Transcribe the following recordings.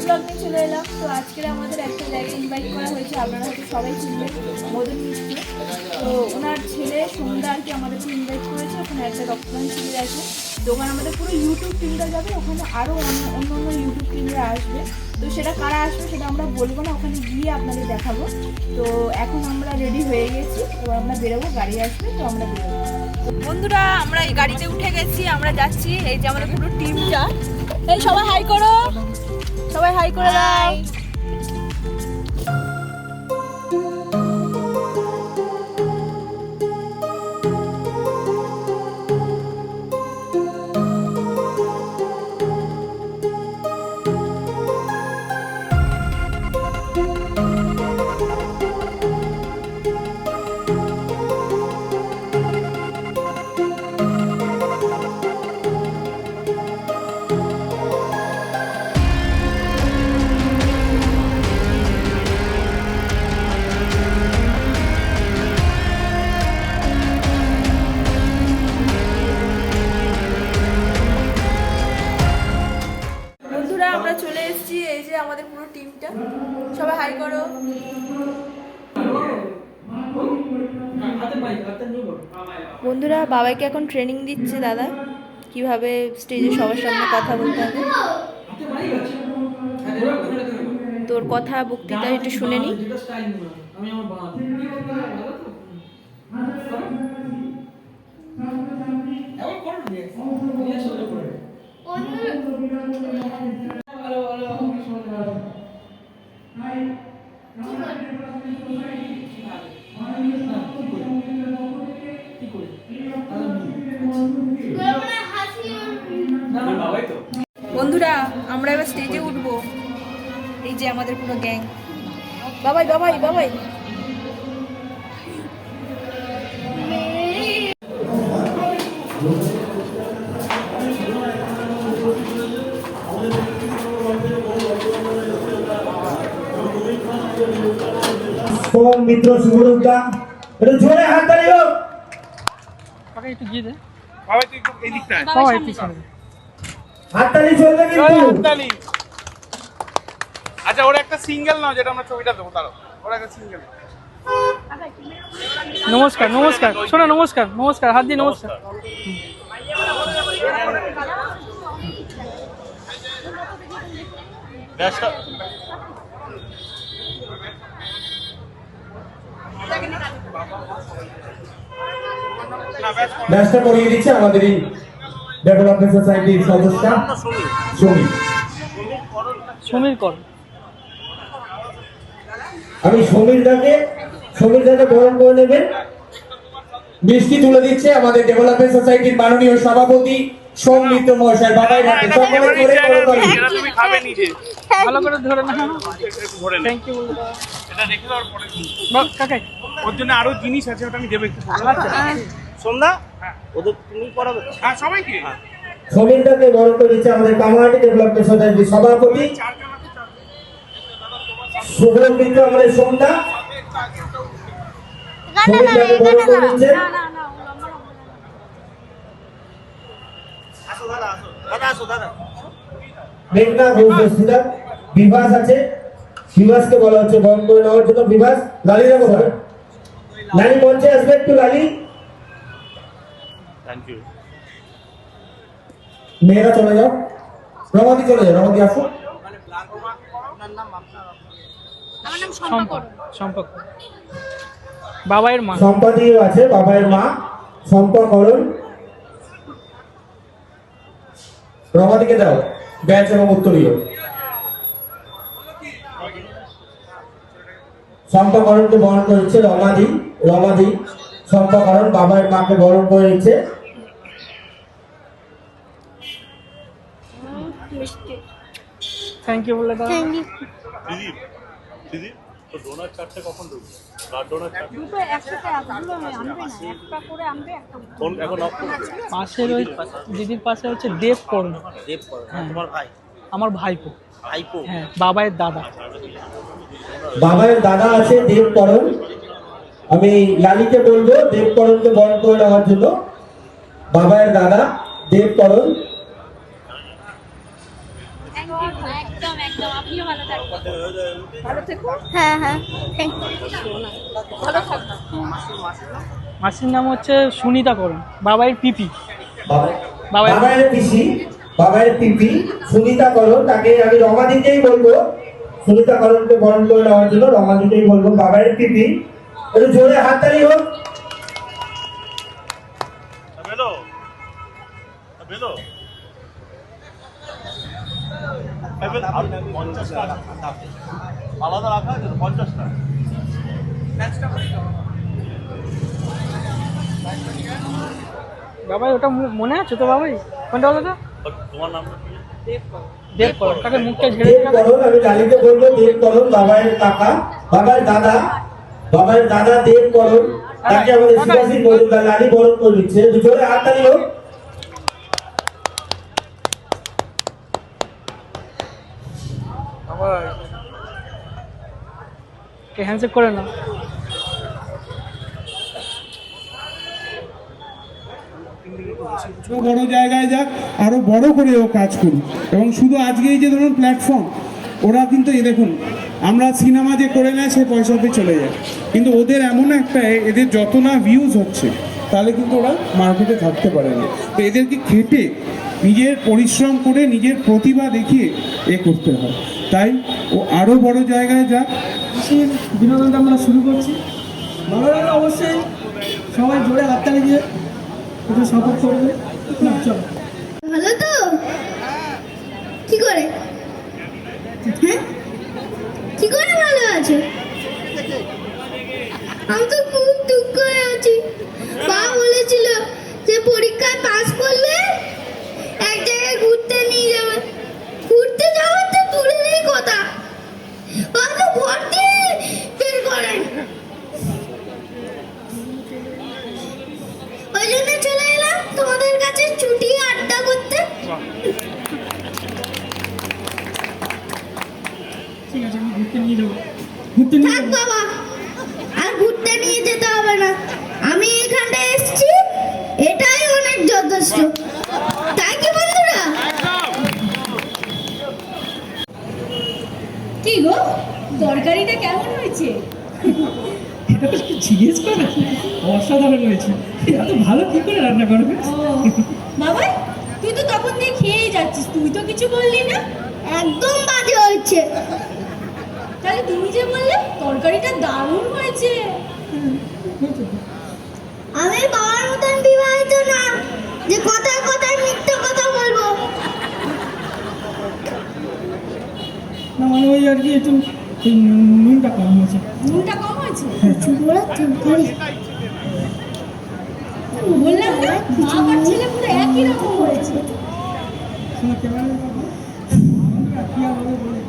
Blog নিয়ে চলে এলাম। তো আজকে আমাদের একটা জায়গায় ইনভাইট করা হয়েছে, আপনারা হয়তো সবাই চিনবেন, মদন মিষ্টি। তো ওনার ছেলে সন্ধ্যা আর কি আমাদেরকে ইনভাইট করেছে। ওখানে একটা রক্তদান শিবির আছে, তো ওখানে আমাদের পুরো ইউটিউব টিমটা যাবে, ওখানে আরও অন্য অন্য ইউটিউব টিমরা আসবে। তো সেটা কারা আসবে সেটা আমরা বলবো না, ওখানে গিয়ে আপনাদের দেখাবো। তো এখন আমরা রেডি হয়ে গেছি, এবার আমরা বেরোবো, গাড়ি আসবে, তো আমরা বেরোবো। বন্ধুরা আমরা এই গাড়িতে উঠে গেছি, আমরা যাচ্ছি। এই যে আমাদের পুরো টিমটা, এই সবাই হাই করো, সবাই হাই করে দাও। আমরা চলে এসেছি, এই যে আমাদের পুরো টিমটা, সবাই হাই করো। বন্ধুরা বাবাইকে এখন ট্রেনিং দিচ্ছে দাদা, কিভাবে স্টেজে সবার সামনে কথা বলতে হবে। তোর কথা বক্তৃতা একটু শুনে নি। বন্ধুরা আমরা এবার স্টেজে উঠবো, এই যে আমাদের পুরো গ্যাং। বাবাই বাবাই বাবাই। মিত্র শুভরূপদা একটু জোরে হাত তালি হোক। কাকা একটু গিয়ে দে, বাবা তুই একটু এই দিকটা বাবা একটু সামনে হাত তালি চলবে কিন্তু। হাততালি। আচ্ছা ওরা একটা সিঙ্গেল নাও, যেটা আমরা ছবিটা দেবো, তারও ওরা একটা সিঙ্গেল। নমস্কার নমস্কার, শোনো নমস্কার নমস্কার, হাত দিয়ে নমস্কার। ব্যাসটা করিয়ে দিচ্ছে আমাদের এই ডেভেলপমেন্ট সোসাইটির সদস্য সমীর কর। আমি সমীরদাকে গ্রহণ করে নেবেন। মিষ্টি তুলে দিচ্ছে আমাদের ডেভেলপমেন্ট সোসাইটির মাননীয় সভাপতি সৌমিত্র মহাশয়। বাবাই হাতে সকলে করে করতালি। এটা তুমি খাবে নিজে, ভালো করে ধরে না। ধরে না, থ্যাংক ইউ বন্ধুরা। এটা রেখে দেওয়ার পরে কাকাই ওর জন্য আরো জিনিস আছে, ওটা আমি দেবো একটু। সন্ধ্যা ওদের তুমি পড়াবে? হ্যাঁ সবাইকে। সমীরদাকে গ্রহণ করে দিচ্ছে আমাদের কামারহাটি ডেভেলপমেন্ট সোসাইটির সভাপতি শুভমিত্র আমাদের সন্ধ্যা। সমীরদাকে গ্রহণ করে দিচ্ছে মেঘনা ঘোষদা। বিভাস আছে, বিভাসকে বলা হচ্ছে গ্রহণ করে নেওয়ার জন্য। বিভাস লালিরা কোথায়? লালি মঞ্চে আসবে একটু। লালি থ্যাংক ইউ। মেয়েরা চলে যাও, রমাদি চলে যাও, রমাদি আসো। সম্পর্ক বাবাইয়ের মা সম্পাদিও আছে, বাবাইয়ের মা সম্পর্করণ। রমাদিকে দাও ব্যাচ এবং উত্তরীয়। সম্পর্করণকে বরণ করে দিচ্ছে রমাদি সম্পর্করণ বাবাইয়ের মাকে বরণ করে দিচ্ছে। থ্যাংক ইউ বলে দাও। দিদি তো ডোনার চারটে কখন ঢুকবে? ব্লাড ডোনার চারটে দুটো একসাথে আসবে না, আনবে না, একটা করে আনবে, একটা কোন এখন অফ করবে? পাশের ওই দিদির পাশে হচ্ছে দেব করণ। দেব করো, তোমার ভাই? আমার ভাইপো। ভাইপো? হ্যাঁ, বাবাইয়ের দাদা। বাবাইয়ের দাদা আছে দেবকরণ। আমি লালিকে বলবো দেবকরণকে বরণ করে নেওয়ার জন্য। বাবাইয়ের দাদা দেবকরণ। একদম একদম আপনিও ভালো থাকবেন। ভালো থেকো। হ্যাঁ হ্যাঁ ভালো থাকবে। মাসির নাম হচ্ছে সুনিতা করণ, বাবাইয়ের পিপি। বাবাই- বাবাইয়ের পিসি, বাবাইয়ের পিপি সুনিতা করণ, তাকে আমি রমা দিতেই বলবো। সুনিতা করণকে বরণ করে নেওয়ার জন্য রমা দিতেই বলবো। বাবাইয়ের পিপি, একটু জোরে হাততালি হোক। বেলো বেলো 50টা আলাদা রাখা আছে 50টা। বাবাই ওটা মনে আছে তো বাবাই? কোনটা বলো তো? তোমার নামটা কি? দেব করণ, তাকে মুখটা ঝেড়ে দেব দিলাম। করণ, আমি লালিকে বলবো দেব করণ, বাবাইয়ের কাকা, বাবার দাদা, বাবার দাদা দেব করণ, তাকে আমাদের সুভাষিস মজুমদার লালি বরণ করে দিচ্ছে। একটু জোরে হাততালি হোক। হ্যান্ডশেক করে না। আরো বড় জায়গায় যাক, আরো বড় করে ও কাজ করুক। এবং শুধু আজকে এই যে ধরুন প্ল্যাটফর্ম, ওরা কিন্তু এই দেখুন, আমরা সিনেমা যে করে নেয় সে পয়সাতে চলে যায়, কিন্তু ওদের এমন একটা, এদের যত না ভিউজ হচ্ছে তাহলে কিন্তু ওরা মার্কেটে থাকতে পারে না। তো এদেরকে খেটে নিজের পরিশ্রম করে নিজের প্রতিভা দেখিয়ে এ করতে হয়। তাই ও আরো বড় জায়গায় যাক। খুশির বিনোদনটা আমরা শুরু করছি। ভালো লাগলে অবশ্যই সবাই জোরে হাততালি দিয়ে একটু সাপোর্ট করবে। না চলো। ভালো তো কি করে হ্যাঁ কি করে ভালো আছে? আমি তো খুব দুঃখ হয়ে আছি। মা বলেছিল যে পরীক্ষায় পাস করলে এক জায়গায় ঘুরতে নিয়ে যাবে। ঘুরতে যাওয়ার তো দূরেরই কথা, অত ভর্তি বের করেন। ওই জন্য চলে এলাম তোমাদের কাছে ছুটি আড্ডা করতে। ঠিক আছে, আমি ঘুরতে নিয়ে যাবো। ঘুরতে নিয়ে থাক যাবো। বাবা, আর ঘুরতে নিয়ে যেতে হবে না। আমি এখানটা এসেছি, এটাই অনেক যথেষ্ট। তাই কি বন্ধুরা? কি গো, তরকারিটা কেমন হয়েছে? এটা তো জিজ্ঞেস করে অসাধারণ হয়েছে। এত ভালো কি করে রান্না করবে? বাবা, তুই তো তখন দিয়ে খেয়েই যাচ্ছিস, তুই তো কিছু বললি না। একদম বাজে হয়েছে। তাহলে তুমি যে বললে তরকারিটা দারুণ হয়েছে। আমি বাবার মতন বিবাহিত না যে কথায় কথায় মিথ্যে কথা বলবো। না মানে ওই আর কি একটু এই নুনটা কম হয়েছে। নুনটা কম হয়েছে? চুড়োরা তরকারি বললাম না, মা আর ছেলে পুরো একই রকম হয়েছে। শোনো ক্যামেরা কি আর হবে বলে?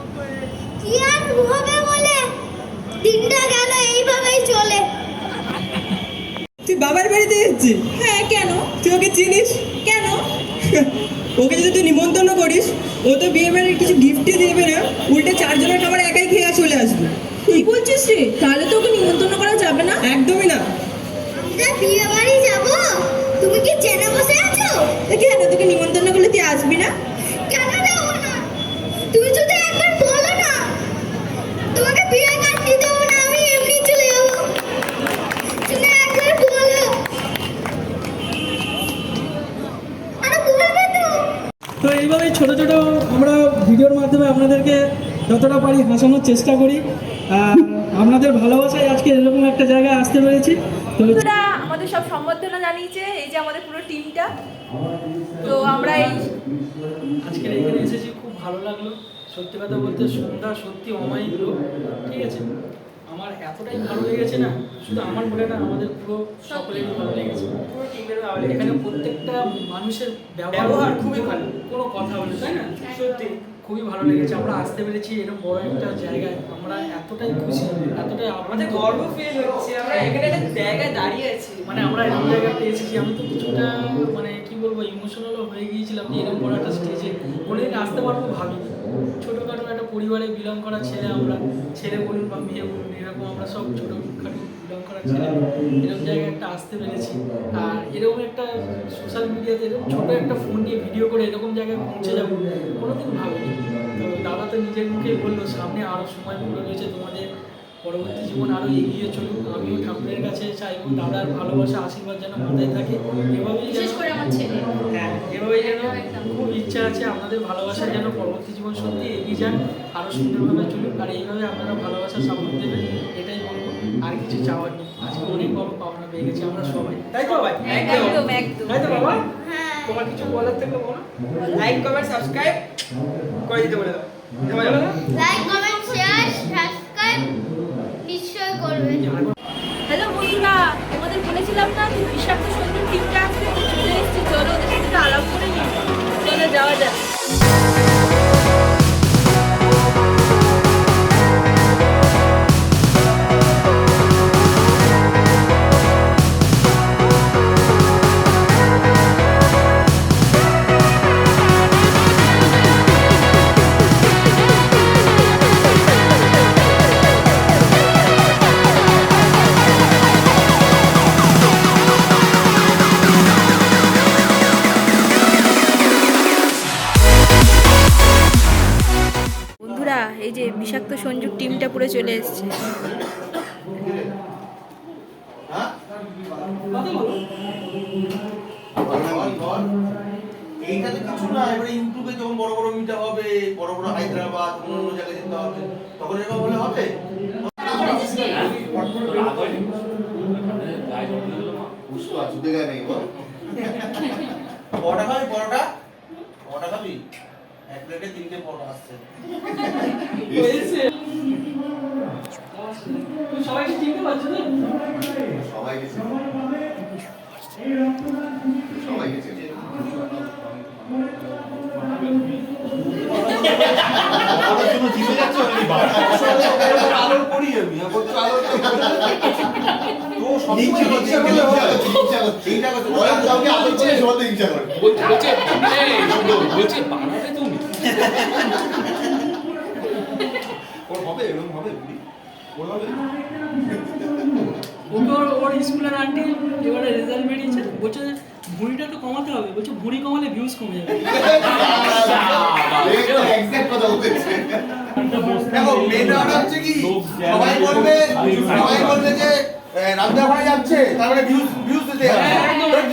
কি আর হবে বলে, দিনটা গেল এইভাবেই চলে। তুই বাবার বাড়িতে এসেছিস? হ্যাঁ, কেন? তুই ওকে চিনিস? কেন? ওকে যদি তুই নিমন্ত্রণ করিস, ও তো বিয়ে বাড়ির কিছু গিফটই দেবে না, উল্টে 4 জনের খাবার একাই খেয়ে চলে আসবে। কি বলছিস রে? তাহলে তো ওকে নিমন্ত্রণ করা যাবে না। একদমই না। বিয়ে বাড়ি যাবো? তুমি কি জেনে বসে আছো? কেন তোকে নিমন্ত্রণ করলে তুই আসবি না? কেন যাবো না? তুমি যদি একবার বলো না, তোমাকে বিয়ে কাটতে দেবো না, আমি এমনি চলে যাবো। তুমি একবার বলো। আরে বলবে তো। তো এইভাবেই ছোট ছোট আমরা ভিডিওর মাধ্যমে আপনাদেরকে যতটা পারি হাসানোর চেষ্টা করি। আর আপনাদের ভালোবাসায় আজকে এরকম একটা জায়গায় আসতে পেরেছি। তো বন্ধুরা আমাদের সব সম্বর্ধনা জানিয়েছে, এই যে আমাদের পুরো টিমটা। তো আমরা এই আজকের এখানে এসেছি, খুব ভালো লাগলো। সত্যি কথা বলতে সন্ধ্যা সত্যি অমায়িক লোক, ঠিক আছে। আমার এতটাই ভালো লেগেছে না, শুধু আমার বলে না, আমাদের পুরো সকলেরই ভালো লেগেছে। পুরো টিমের ভালো লেগেছে। এখানে প্রত্যেকটা মানুষের ব্যবহার খুবই ভালো, কোনো কথা বলে, তাই না? সত্যি খুবই ভালো লেগেছে। আমরা আসতে পেরেছি এরকম বড় একটা জায়গায়, আমরা এতটাই খুশি, এতটাই আমাদের গর্ব ফিল হচ্ছে। আমরা এখানে একটা জায়গায় দাঁড়িয়ে আছি, মানে আমরা এরকম জায়গায় পেয়েছি। আমি তো কিছুটা মানে কি বলবো ইমোশনালও হয়ে গিয়েছিলাম যে এরকম বড় একটা স্টেজে কোনোদিন আসতে পারবো ভাবিনি। ছোটোখাটো একটা পরিবারে বিলং করা ছেলে আমরা, ছেলে বলুন বা মেয়ে বলুন, এরকম আমরা সব ছোটোখাটো বিলং করা ছেলে এরকম জায়গায় একটা আসতে পেরেছি। আর এরকম একটা সোশ্যাল মিডিয়াতে এরকম ছোটো একটা ফোন নিয়ে ভিডিও করে এরকম জায়গায় পৌঁছে যাবো কোনোদিন ভাবিনি। তো দাদা তো নিজের মুখে বললো সামনে আরও সময় পড়ে রয়েছে, তোমাদের পরবর্তী জীবন আরও এগিয়ে চলুক। আমিও ঠাকুরের কাছে চাইবো দাদার ভালোবাসা আশীর্বাদ যেন মাথায় থাকে, এভাবেই বিশেষ করে আমার ছেলে। হ্যাঁ এভাবেই যেন খুব ইচ্ছা আছে আপনাদের ভালোবাসা যেন পরবর্তী জীবন সত্যি এগিয়ে যান, আরও সুন্দরভাবে চলুক। আর এইভাবে আপনারা ভালোবাসা সাপোর্ট দেবেন, এটাই বলবো, আর কিছু চাওয়ার নেই। আজকে অনেক বড় পাওনা পেয়ে গেছি আমরা সবাই, তাই তো ভাই? একদম একদম। তাই তো বাবা? হ্যাঁ তোমার কিছু বলার থাকলে বলো। লাইক কমেন্ট সাবস্ক্রাইব করে দিতে বলে দাও। লাইক কমেন্ট শেয়ার সাবস্ক্রাইব নিশ্চয় করবেন। হ্যালো বন্ধুরা, তোমাদের বলেছিলাম না যে বিষাক্ত সঞ্জুর টিমটা আসবে, তো চলে এসেছি। চলো ওদের সাথে একটু আলাপ করে নিই, চলো যাওয়া যাক। বন্ধুরা, এই যে বিষাক্ত সঞ্জুর টিমটা পুরো চলে এসেছে। এইটাতে কিছু না, এবারে ইউটিউবে যখন বড় বড় মিটা হবে, বড় বড় হায়দ্রাবাদ অন্য জায়গায় যেতে হবে, তখন এরকম হলে হবে। পরোটা খাবি? পরোটা খাবি? এক প্লেটে 3টে পরোটা আসছে। সবাই চিনতে পারছো তো? সবাই গেছে। আলোর করি আমি, আলোর ওর স্কুলের আন্টি এবারে রেজাল্ট বেরিয়েছে, বলছে ভুঁড়িটা তো কমাতে হবে, বলছে ভুঁড়ি কমালে ভিউজ কমে যাবে। দেখো মেয়েটা হচ্ছে কি, সবাই বলবে যে রাজদা ভাই যাচ্ছে, তারপরে ভিউজ দিতে যাবে।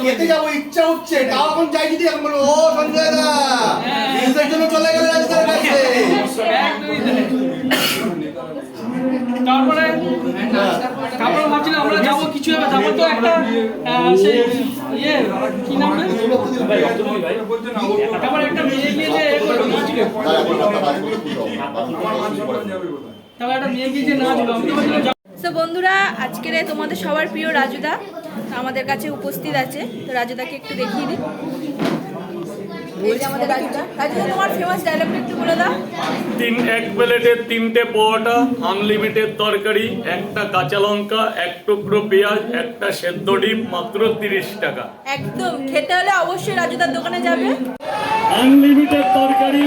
খেতে যাবো ইচ্ছা হচ্ছে, তাও এখন যাই যদি এখন বলবো ও সঞ্জয় দা ভিউজের জন্য চলে গেলে রাজদার কাছে। তারপরে ভাবছিলাম আমরা যাবো কিছু হবে, তারপর তো একটা সেই ইয়ে কি নাম, তারপর একটা মেয়ে গিয়ে যে তারপর একটা মেয়ে গিয়ে যে নাচলো। তো বন্ধুরা, আজকের তোমাদের সবার প্রিয় রাজুদা আমাদের কাছে উপস্থিত আছে। তো রাজুদাকে একটু দেখিয়ে দিই। এই যে আমাদের রাজুদা। রাজুদা, তোমার ফেমাস ডায়লগটা একটু বলে দাও। এক প্লেটে 3টে পরোটা, আনলিমিটেড তরকারি, একটা কাঁচা লঙ্কা, এক টুকরো পেঁয়াজ, একটা সেদ্ধ ডিম, মাত্র 30 টাকা। একদম, খেতে হলে অবশ্যই রাজুদার দোকানে যাবে। আনলিমিটেড তরকারি,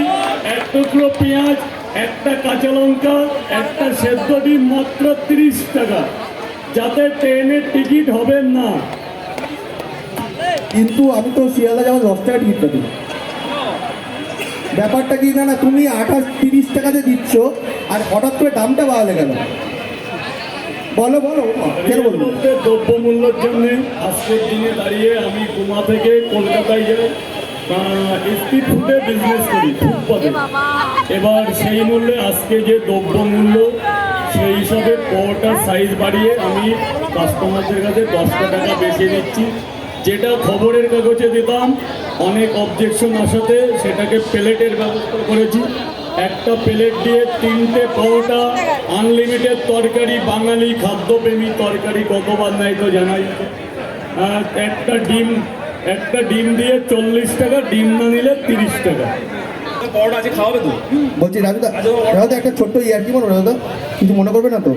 এক টুকরো পেঁয়াজ, একটা কাঁচা লঙ্কা, একটা সেদ্ধ ডিম, মাত্র 30 টাকা। যাতে ট্রেনের টিকিট হবে না। কিন্তু আমি তো শিয়ালদা যাওয়ার 10 টাকা টিকিট কাটি। ব্যাপারটা কি, না তুমি 30 টাকাতে দিচ্ছ, আর হঠাৎ করে দামটা বাড়ালে কেন? বলো কেন বলবো? দ্রব্যমূল্যের জন্য আজকের দিনে দাঁড়িয়ে আমি গোমা থেকে কলকাতায় যাই, স্ট্রিট ফুডে বিজনেস করি, ফুটপাতে। এবার সেই মূল্যে আজকে যে দ্রব্যমূল্য, সেই হিসাবে পরোটার সাইজ বাড়িয়ে আমি কাস্টমারদের কাছে 10 টাকা বেশি দিচ্ছি। যেটা খবরের কাগজে দিতাম, অনেক অবজেকশন আসাতে সেটাকে প্লেটের ব্যবস্থা করেছি। একটা প্লেট দিয়ে 3টে পরোটা, আনলিমিটেড তরকারি, বাঙালি খাদ্যপ্রেমী তরকারি কতবার নাই তো জানাই। একটা ডিম দিয়ে 40 টাকা, ডিম না নিলে 30 টাকা। পরোটা আছে, খাওয়াবে তো? বলছি রাজুদা, একটা ছোট্ট ইয়ার কি মনে রাজুদা, কিছু মনে করবে না তো?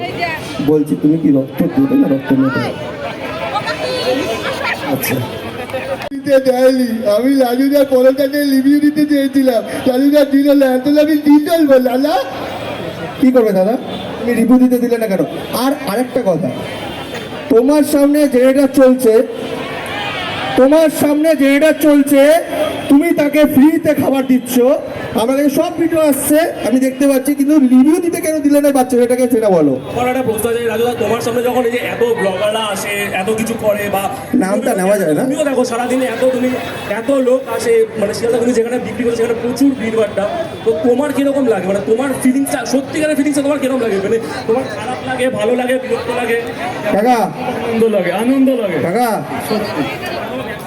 বলছি তুমি কি রক্ত দেবে না রক্ত নেবে? আচ্ছা। দিতে দেয়নি। আমি রাজুদার পরোটাতে রিভিউ দিতে চেয়েছিলাম, রাজুদার দিল না, তাহলে আমি ডিটেল বল দাদা। কি করবে দাদা, তুমি রিভিউ দিতে দিলে না কেন? আর আরেকটা কথা, তোমার সামনে যেটা চলছে, তুমি তাকে ফ্রিতে খাবার দিচ্ছ, আমার কাছে সব ভিডিও আসছে, আমি দেখতে পাচ্ছি, কিন্তু রিভিউ দিতে কেন দিলে না বাচ্চা মেয়েটাকে, সেটা বলো। আমার একটা প্রশ্ন আছে রাজুদা, তোমার সামনে যখন এই যে এত ব্লগাররা আসে, এত কিছু করে, বা নামটা নেওয়া যায় না, তুমিও দেখো সারাদিনে এত লোক আসে, মানে শিয়ালদা তুমি যেখানে বিক্রি করো সেখানে প্রচুর ভিড়ভাড়টা, তো তোমার কিরকম লাগে, মানে তোমার ফিলিংসটা, সত্যিকারের ফিলিংসটা তোমার কিরকম লাগে, মানে তোমার খারাপ লাগে, ভালো লাগে, বিরক্ত লাগে, কাকা আনন্দ লাগে কাকা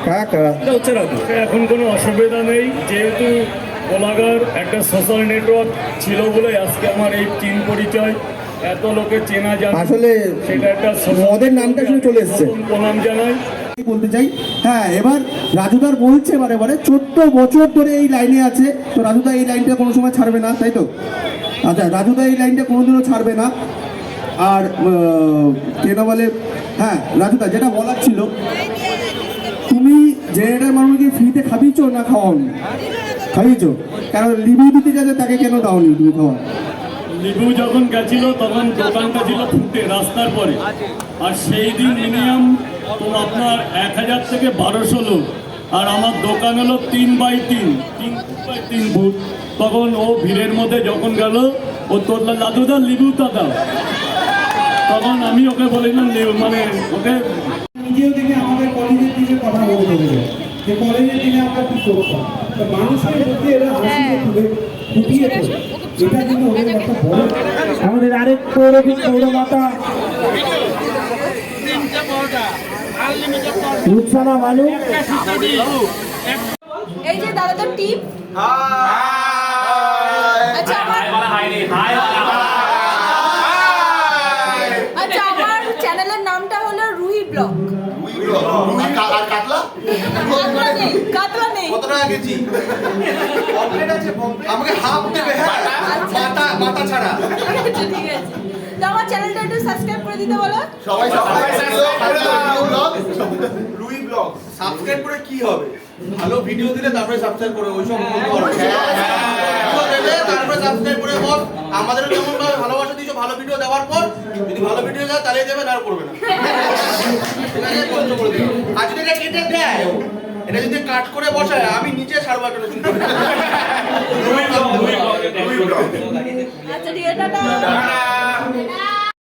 কাকা এটা হচ্ছে না তো। এখন কোনো অসুবিধা নেই, যেহেতু কোলাঘাট একটা সোশ্যাল নেটওয়ার্ক ছিল বলে আজকে আমার এই চিন পরিচয়, এত লোকে চেনা জানা, আসলে সেটা একটা মদের নামটা শুনে চলে এসছে। প্রণাম জানাই। বলতে চাই, হ্যাঁ, এবার রাজুদার বলছে বারে 14 বছর ধরে এই লাইনে আছে, তো রাজুদা এই লাইনটা কোনো সময় ছাড়বে না, তাই তো? আচ্ছা, রাজুদা এই লাইনটা কোনোদিনও ছাড়বে না। আর কেন বলে, হ্যাঁ রাজুদা যেটা বলার ছিল, তুমি জেনারেটার মানুষকে ফ্রিতে খাবিয়েছো না খাওয়াওনি? খাইয়েছো, কারণ রিভিউ দিতে যাচ্ছে তাকে কেন দাওনি তুমি খাওয়া? লিবু যখন গেছিল তখন দোকানটা ছিল ফুটে রাস্তার পরে, আর সেই দিন মিনিমাম তো আপনার 1000 থেকে 1200 লোক, আর আমার দোকান হলো 3x3 ফুট। তখন ও ভিড়ের মধ্যে যখন গেল, ও তোর দাদুদার লিবুটা দাও, তখন আমি ওকে বলেছিলাম মানে ওকে নিজেও দেখে আমাদের কলেজের দিকে কথা বলতে হবে যে কলেজের দিনে আমরা কি করতাম, তো মানুষের মধ্যে এরা হাসিকে তুলে ফুটিয়ে তোলে, এটা কিন্তু ওদের একটা বড়। আমাদের আরেক পৌরমাতা রুকসানা বানু, এই যে দাদা তো টিপ, আচ্ছা আমার চ্যানেলের নামটা হলো রুহি ব্লগ। কাতলা নেই। কত টাকা কেজি? আমাকে হাফ দেবে, হ্যাঁ, মাথা ছাড়া। ঠিক আছে, তো আমার চ্যানেলটা একটু সাবস্ক্রাইব করে দিতে বলো। সবাই রুই ব্লগ সাবস্ক্রাইব করে কি হবে? ভালো ভিডিও দিলে তারপরে সাবস্ক্রাইব করে, ওইসব দিলে তারপরে সাবস্ক্রাইব করে বল। আমাদেরও যেমন ভালোবাসা দিয়েছো, ভালো ভিডিও দেওয়ার পর যদি ভালো ভিডিও দেয় তাহলে দেবে, না করবে না। আর যদি এটা কেটে দেয়, এটা যদি কাট করে বসায়, আমি নিচে ছাড়বো একটা নতুন করে। আচ্ছা ঠিক আছে, টাটা।